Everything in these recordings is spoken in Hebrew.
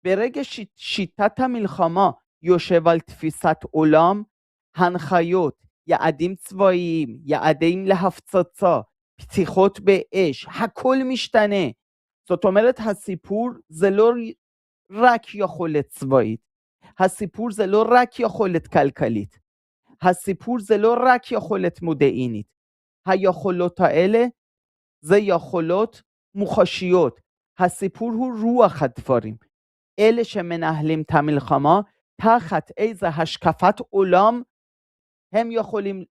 ברגע שיטת המלחמה יושב על תפיסת עולם, הנחיות, יעדים צבאיים, יעדים להפצצה, פתיחות באש, הכל משתנה. זאת אומרת, הסיפור זה לא רק יכולת צבאית, הסיפור זה לא רק יכולת כלכלית, הסיפור זה לא רק יכולת מודיעינית. היכולות האלה זה יכולות מוחשיות. הסיפור הוא רוח הדברים. אלה שמנהלים את המלחמה, תחת איזה השקפת עולם הם יכולים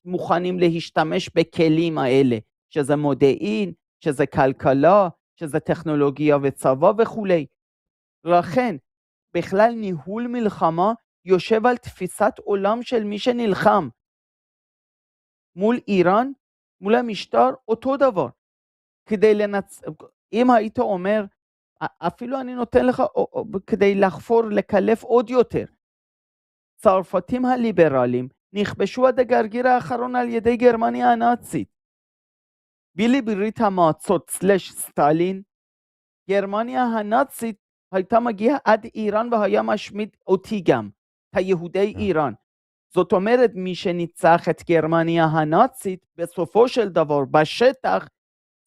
מוכנים להשתמש בכלים האלה, שזה מודיעין, שזה כלכלה, שזה טכנולוגיה וצבא וכולי. לכן, בכלל ניהול מלחמה יושב על תפיסת עולם של מי שנלחם. מול איראן, מול המשטר, אותו דבר. אם היית אומר, אפילו אני נותן לך, כדי לחפור, לקלף עוד יותר, צרפתים הליברלים נכבשו עד הגרגיר האחרון על ידי גרמניה הנאצית. בילי ברית המועצות / סטלין, גרמניה הנאצית הייתה מגיעה עד איראן והיה משמיד אותי גם, את היהודי איראן. זאת אומרת, מי שניצח את גרמניה הנאצית, בסופו של דבר, בשטח,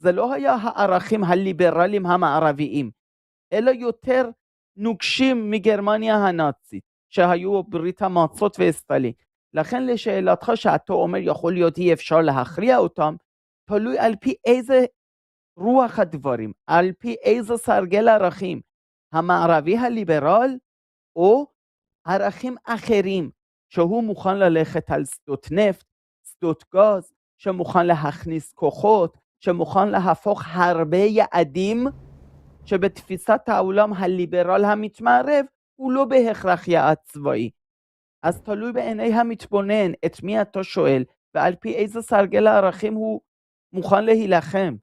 זה לא היה הערכים הליברליים המערביים, אלא יותר נוקשים מגרמניה הנאצית, שהיו ברית המועצות וסטלין. לכן לשאלתך שאתה אומר, יכול להיות אי אפשר להכריע אותם, תלוי על פי איזה רוח הדברים, על פי איזה סרגל ערכים, המערבי הליברל, או ערכים אחרים, שהוא מוכן ללכת על שדות נפט, שדות גז, שמוכן להכניס כוחות, שמוכן להפוך הרבה יעדים, שבתפיסת העולם הליברל המתמערב, הוא לא בהכרח יעד צבאי. אז תלוי בעיני המתבונן את מי אתה שואל, ועל פי איזה סרגל הערכים הוא מוכן להילחם.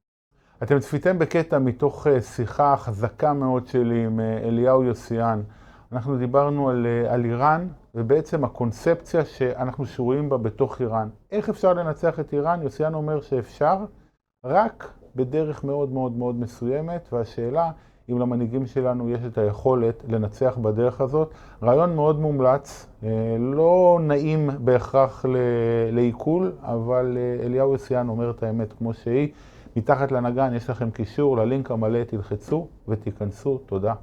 אתם צפיתם בקטע מתוך שיחה חזקה מאוד שלי עם אליהו יוסיאן. אנחנו דיברנו על איראן, ובעצם הקונספציה שאנחנו שרויים בה בתוך איראן. איך אפשר לנצח את איראן? יוסיאן אומר שאפשר, רק בדרך מאוד מאוד מאוד מסוימת, והשאלה אם למנהיגים שלנו יש את היכולת לנצח בדרך הזאת. רעיון מאוד מומלץ, לא נעים בהכרח לעיכול, אבל אליהו יוסיאן אומר את האמת כמו שהיא. מתחת לנגן יש לכם קישור ללינק המלא, תלחצו ותיכנסו. תודה.